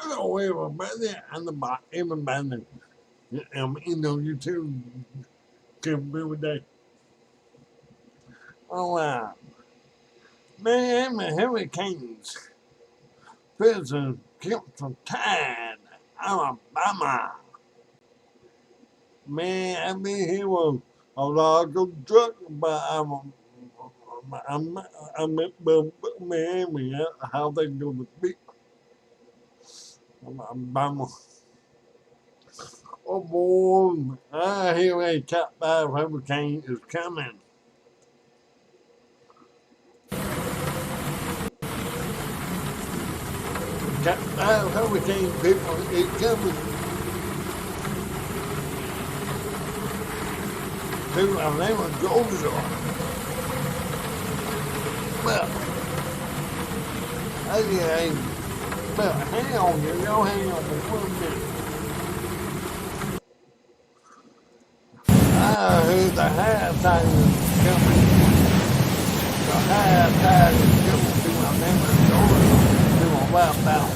Hello, everybody, and everybody. YouTube community. Oh, Miami Hurricanes prison kept from Tide, Alabama. Man, I mean, he was a lot of drug, but I'm Miami, how they do the beat Alabama. Oh boy, I hear a top 5 hurricane is coming. Top 5 hurricane people is coming to Atlanta, Georgia. Well, okay, but hang on, hang on for 1 minute. I heard the high tide is coming. The high tide is coming to Atlanta, Georgia. To a wipe out.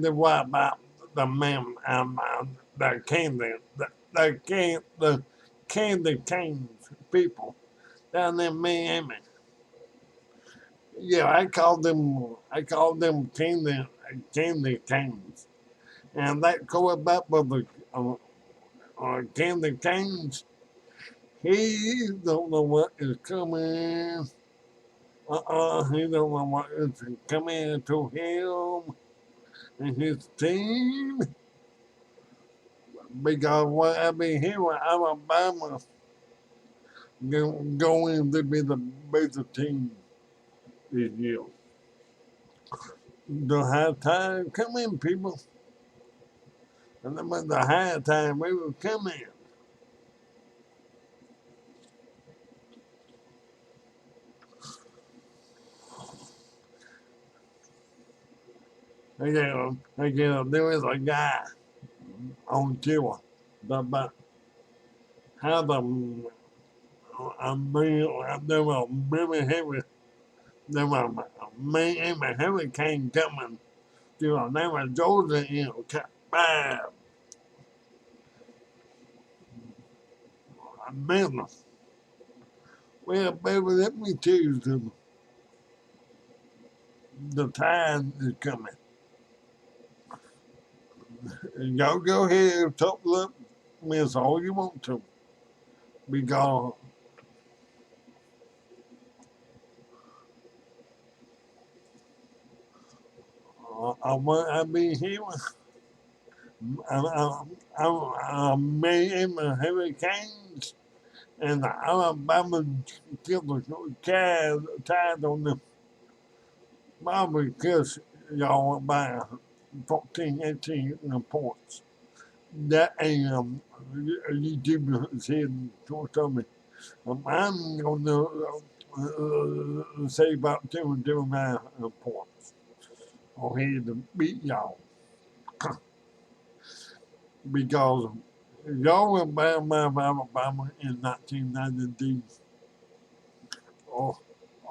The wipe out the man, the candy canes people down in Miami. Yeah, I call them candy canes, and that go about with the candy canes. He don't know what is coming. He don't know what is coming to him and his team because what I mean here in Alabama going to be the better team this year. The high time come in, people. And then when the high time we will come in. There is a guy on tour about how there were very heavy, there were a hurricane coming to Atlanta, Georgia in Cat 5. Business. Well, baby, let me tell you something. The tide is coming. Y'all go ahead and talk up miss all you want to. Because I be here. I may in the hurricanes and the Alabama killers tied on them. Probably because y'all went by 14, 18 points. That ain't YouTube said told me. I'm gonna say about 2 points. On here to beat y'all because y'all went by Alabama in 1992 or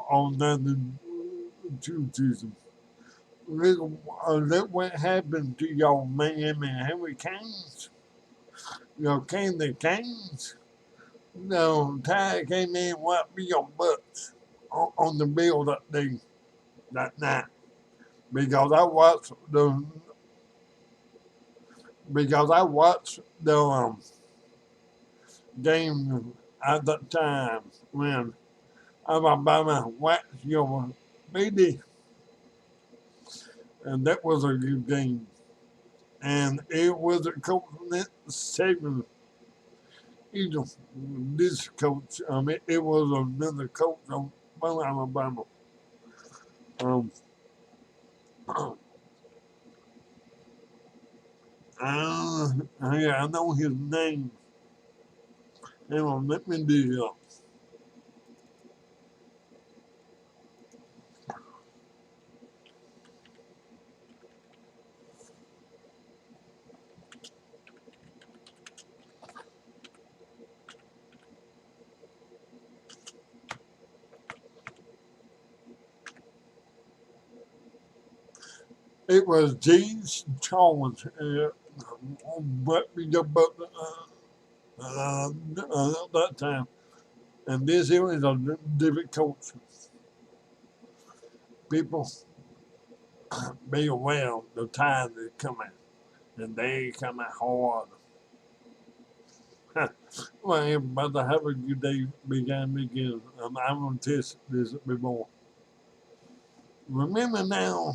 on 92 season. Look what happened to y'all Miami Hurricanes. Y'all Candy Canes. No, Ty came in and wiped your butts on the bill that night. Because I watched the game at that time when Alabama waxed your baby, and that was a good game. And it was a coach that saving either this coach. It was another coach from Alabama. Um, I know his name. Hang on, let me dig it up. It was G's Charles. But we got about that time. And this here is a different culture. People be aware of the time is coming. And they coming hard. Well, everybody have a good day. Begin. I'm going to test this before. Remember now,